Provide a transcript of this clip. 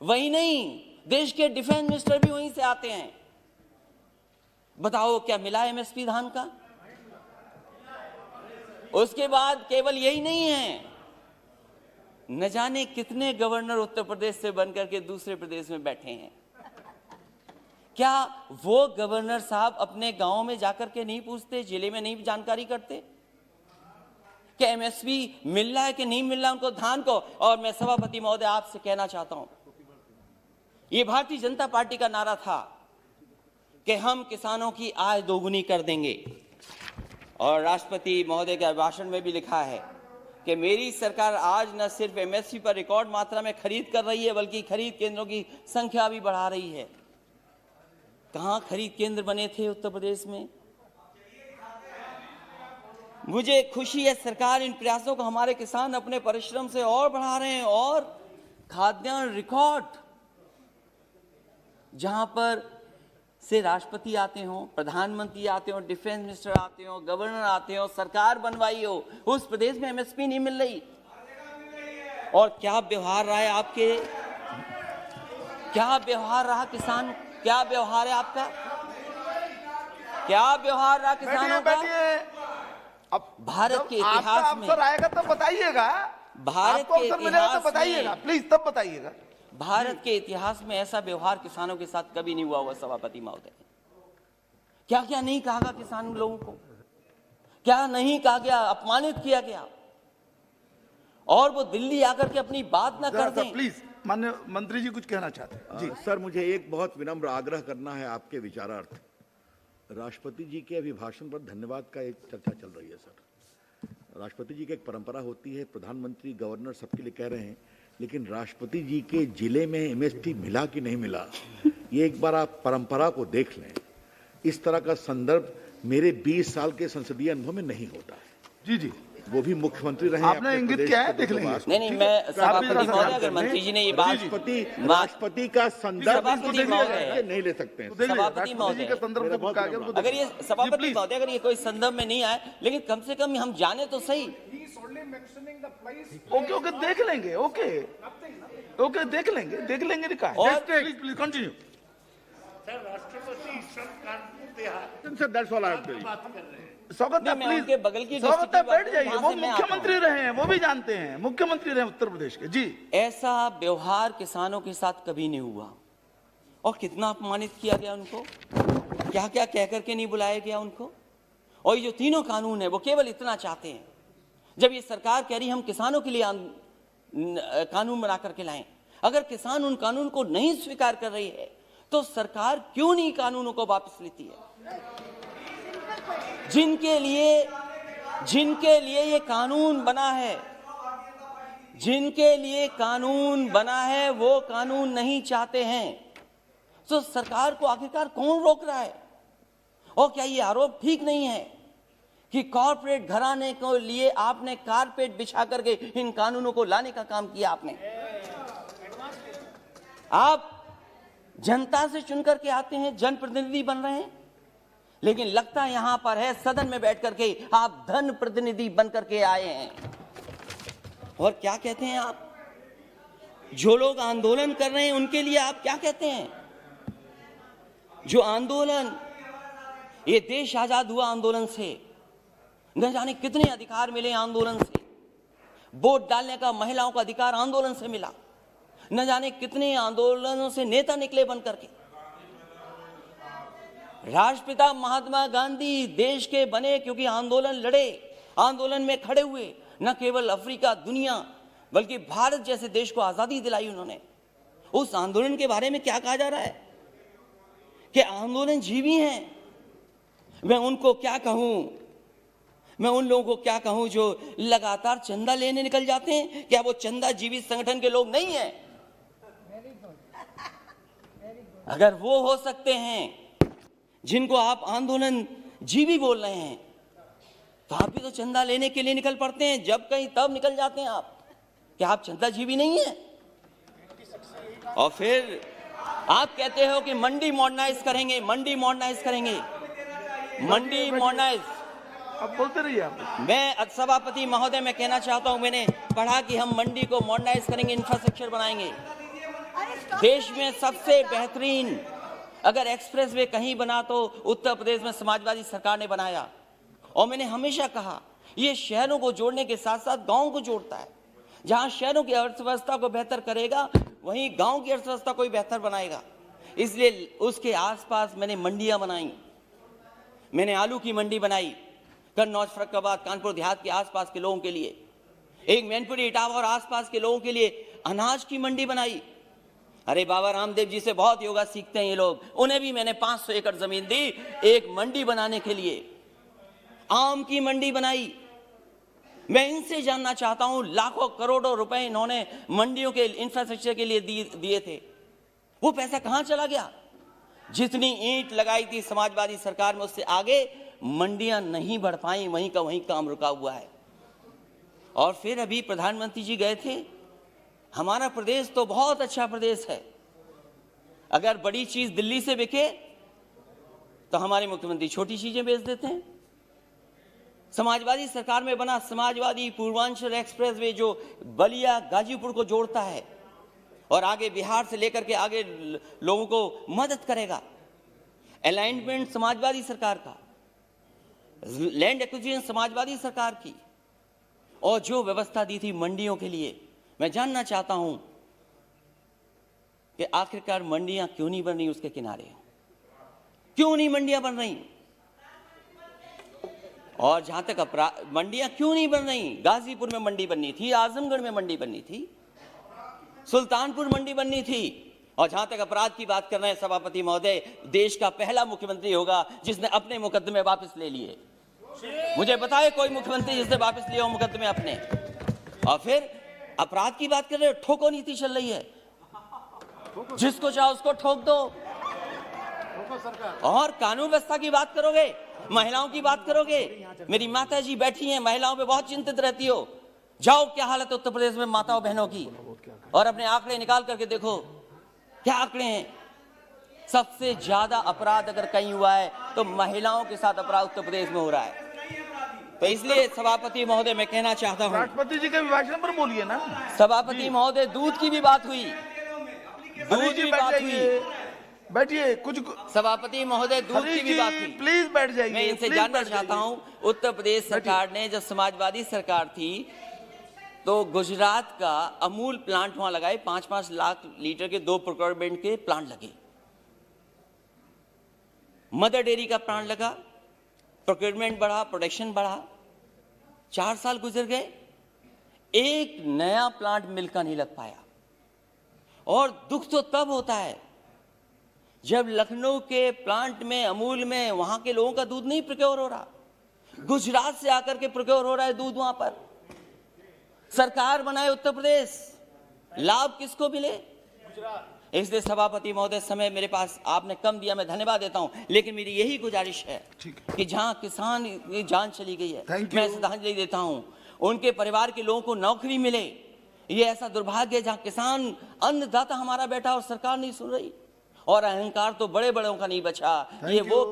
वही नहीं, देश के डिफेंस मिनिस्टर भी वहीं से आते हैं। बताओ क्या मिला एमएसपी धान का? उसके बाद केवल यही नहीं है, न जाने कितने गवर्नर उत्तर प्रदेश से बनकर के दूसरे प्रदेश में बैठे हैं। क्या वो गवर्नर साहब अपने गांव में जाकर के नहीं पूछते, जिले में नहीं जानकारी करते कि एमएसपी मिल रहा है कि नहीं मिल रहा उनको धान को? और मैं सभापति महोदय आपसे कहना चाहता हूं, ये भारतीय जनता पार्टी का नारा था कि हम किसानों की आय दोगुनी कर देंगे, और राष्ट्रपति महोदय के भाषण में भी लिखा है कि मेरी सरकार आज न सिर्फ एमएसपी पर रिकॉर्ड मात्रा में खरीद कर रही है, बल्कि खरीद केंद्रों की संख्या भी बढ़ा रही है। कहां खरीद केंद्र बने थे उत्तर प्रदेश में? मुझे खुशी है सरकार इन प्रयासों को, हमारे किसान अपने परिश्रम से और बढ़ा रहे हैं, और खाद्यान्न रिकॉर्ड, जहां पर से राष्ट्रपति आते हो, प्रधानमंत्री आते हो, डिफेंस मिनिस्टर आते हो, गवर्नर आते हो, सरकार बनवाई हो, उस प्रदेश में एमएसपी नहीं मिल रही। और क्या व्यवहार रहा है आपके, क्या व्यवहार रहा किसान, क्या व्यवहार है आपका, क्या व्यवहार रहा किसानों का? अब भारत के इतिहास में अवसर आएगा तो बताइएगा, भारत के इतिहास तो बताइएगा, प्लीज तब बताइएगा। भारत के इतिहास में ऐसा व्यवहार किसानों के साथ कभी नहीं हुआ हुआ सभापति महोदय। क्या क्या नहीं कहा गया किसान लोगों को, क्या नहीं कहा गया, अपमानित किया गया, और वो दिल्ली आकर के अपनी बात ना कर दें। प्लीज माननीय मंत्री जी कुछ कहना चाहते हैं जी। सर, मुझे एक बहुत विनम्र आग्रह करना है आपके विचारार्थ। राष्ट्रपति जी के अभिभाषण पर धन्यवाद का एक चर्चा चल रही है सर। राष्ट्रपति जी की एक परंपरा होती है, प्रधानमंत्री गवर्नर सबके लिए कह रहे हैं, लेकिन राष्ट्रपति जी के जिले में एमएसपी मिला कि नहीं मिला, ये एक बार आप परंपरा को देख लें। इस तरह का संदर्भ मेरे 20 साल के संसदीय अनुभव में नहीं होता है। जी जी, वो भी मुख्यमंत्री रहे। आपने इंगित किया है, देख लेंगे। नहीं, मैं सभापति महोदय, अगर मंत्री जी ने ये बात, राष्ट्रपति का संदर्भ नहीं ले सकते हैं। सभापति महोदय, अगर ये सभापति महोदय अगर ये कोई संदर्भ में नहीं आए, लेकिन कम से कम हम जाने तो सही। ओके ओके, देख लेंगे, ओके ओके, देख लेंगे लिखा है। और प्लीज कंटिन्यू सर। राष्ट्रपति that's all I have to say. स्वागत है, प्लीज बगल की स्वागत है, बैठ जाइए। वो मुख्यमंत्री रहे हैं, वो भी जानते हैं, मुख्यमंत्री रहे उत्तर प्रदेश के जी। ऐसा व्यवहार किसानों के साथ कभी नहीं हुआ, और कितना अपमानित किया गया उनको, क्या क्या कह करके नहीं बुलाया गया उनको। और ये जो तीनों कानून है वो केवल इतना चाहते हैं, जब ये सरकार कह रही हम किसानों के लिए कानून बना करके लाएं, अगर किसान उन कानून को नहीं स्वीकार कर रही है तो सरकार क्यों नहीं कानूनों को वापस लेती है? जिनके लिए ये कानून बना है, जिनके लिए कानून बना है, वो कानून नहीं चाहते हैं, तो सरकार को आखिरकार कौन रोक रहा है? और क्या ये आरोप ठीक नहीं है कि कॉर्पोरेट घराने को लिए आपने कारपेट बिछा करके इन कानूनों को लाने का काम किया? आपने, आप जनता से चुन करके आते हैं, जनप्रतिनिधि बन रहे हैं, लेकिन लगता यहां पर है सदन में बैठ करके आप धन प्रतिनिधि बन करके आए हैं। और क्या कहते हैं आप? जो लोग आंदोलन कर रहे हैं उनके लिए आप क्या कहते हैं? जो आंदोलन, ये देश आजाद हुआ आंदोलन से, न जाने कितने अधिकार मिले आंदोलन से। वोट डालने का महिलाओं का अधिकार आंदोलन से मिला, न जाने कितने आंदोलनों से नेता निकले बन करके। राष्ट्रपिता महात्मा गांधी देश के बने क्योंकि आंदोलन लड़े, आंदोलन में खड़े हुए, न केवल अफ्रीका, दुनिया, बल्कि भारत जैसे देश को आजादी दिलाई उन्होंने। उस आंदोलन के बारे में क्या कहा जा रहा है कि आंदोलन जीवी हैं। मैं उनको क्या कहूं, मैं उन लोगों को क्या कहूं जो लगातार चंदा लेने निकल जाते हैं? क्या वो चंदा जीवित संगठन के लोग नहीं हैं? अगर वो हो सकते हैं जिनको आप आंदोलन जीवी बोल रहे हैं, तो आप भी तो चंदा लेने के लिए निकल पड़ते हैं, जब कहीं तब निकल जाते हैं आप। क्या आप चंदा जीवी नहीं है? और फिर आप कहते हो कि मंडी मॉडर्नाइज करेंगे, मंडी मॉडर्नाइज करेंगे, मंडी मॉडर्नाइज। अब बोलते रहिए आप। मैं सभापति महोदय मैं कहना चाहता हूं, मैंने पढ़ा कि हम मंडी को मॉडर्नाइज करेंगे, इंफ्रास्ट्रक्चर बनाएंगे। देश में सबसे बेहतरीन अगर एक्सप्रेस वे कहीं बना तो उत्तर प्रदेश में समाजवादी सरकार ने बनाया। और मैंने हमेशा कहा ये शहरों को जोड़ने के साथ साथ गांव को जोड़ता है। जहां शहरों की अर्थव्यवस्था को बेहतर करेगा वहीं गांव की अर्थव्यवस्था को भी बेहतर बनाएगा। इसलिए उसके आसपास मैंने मंडियां बनाई। मैंने आलू की मंडी बनाई कन्नौज, फर्रुखाबाद, कानपुर देहात के आसपास के लोगों के लिए। एक मैनपुरी, इटावा और आसपास के लोगों के लिए अनाज की मंडी बनाई। अरे बाबा रामदेव जी से बहुत योगा सीखते हैं ये लोग। उन्हें भी मैंने 500 एकड़ जमीन दी एक मंडी बनाने के लिए। आम की मंडी बनाई। मैं इनसे जानना चाहता हूं, लाखों करोड़ों रुपए इन्होंने मंडियों के इंफ्रास्ट्रक्चर के लिए दिए थे, वो पैसा कहां चला गया? जितनी ईंट लगाई थी समाजवादी सरकार में उससे आगे मंडियां नहीं बढ़ पाई, वहीं का वहीं काम रुका हुआ है। और फिर अभी प्रधानमंत्री जी गए थे। हमारा प्रदेश तो बहुत अच्छा प्रदेश है। अगर बड़ी चीज दिल्ली से बिके तो हमारे मुख्यमंत्री छोटी चीजें बेच देते हैं। समाजवादी सरकार में बना समाजवादी पूर्वांचल एक्सप्रेसवे जो बलिया गाजीपुर को जोड़ता है और आगे बिहार से लेकर के आगे लोगों को मदद करेगा। अलाइनमेंट समाजवादी सरकार का, लैंड एक्विजिशन समाजवादी सरकार की, और जो व्यवस्था दी थी मंडियों के लिए। मैं जानना चाहता हूं कि आखिरकार मंडियां क्यों नहीं बन रही उसके किनारे? क्यों नहीं मंडियां बन रही? और जहां तक मंडियां क्यों नहीं बन रही? गाजीपुर में मंडी बननी थी, आजमगढ़ में मंडी बननी थी, सुल्तानपुर मंडी बननी थी। और जहां तक अपराध की बात कर रहे हैं सभापति महोदय, देश का पहला मुख्यमंत्री होगा जिसने अपने मुकदमे वापस ले लिए। मुझे बताए कोई मुख्यमंत्री जिसने वापस लिया हो मुकदमे अपने। और फिर अपराध की बात कर रहे हो, ठोको नीति चल रही है, जिसको चाहो उसको ठोक दो। और कानून व्यवस्था की बात करोगे, महिलाओं की बात करोगे। मेरी माता जी बैठी हैं, महिलाओं पे बहुत चिंतित रहती हो। जाओ क्या हालत है उत्तर प्रदेश में माताओं बहनों की, और अपने आंकड़े निकाल करके देखो क्या आंकड़े हैं। सबसे ज्यादा अपराध अगर कहीं हुआ है तो महिलाओं के साथ अपराध उत्तर प्रदेश में हो रहा है। तो इसलिए सभापति महोदय मैं कहना चाहता हूं, राष्ट्रपति जी के अभिभाषण पर बोलिए ना। सभापति महोदय दूध की भी बात हुई, दूध की बात हुई। बैठिए कुछ। सभापति महोदय दूध की भी बात हुई, प्लीज बैठ जाइए। मैं इनसे जानना चाहता हूं, उत्तर प्रदेश सरकार ने जब समाजवादी सरकार थी तो गुजरात का अमूल प्लांट वहां लगाए, 5-5 लाख लीटर के 2 प्रोक्योरमेंट के प्लांट लगे। मदर डेयरी का प्लांट लगा, प्रोक्योरमेंट बढ़ा, प्रोडक्शन बढ़ा। 4 साल गुजर गए, एक नया प्लांट मिल का नहीं लग पाया। और दुख तो तब होता है जब लखनऊ के प्लांट में, अमूल में, वहां के लोगों का दूध नहीं प्रोक्योर हो रहा, गुजरात से आकर के प्रोक्योर हो रहा है दूध। वहां पर सरकार बनाए उत्तर प्रदेश, लाभ किसको मिले? इसलिए सभापति महोदय, समय मेरे पास आपने कम दिया, मैं धन्यवाद देता हूं, लेकिन मेरी यही गुजारिश है कि जहां किसान की जान चली गई है, मैं श्रद्धांजलि देता हूं, उनके परिवार के लोगों को नौकरी मिले। ये ऐसा दुर्भाग्य है जहां किसान अन्नदाता हमारा बैठा और सरकार नहीं सुन रही। और अहंकार तो बड़े बड़ों का नहीं बचा, ये वो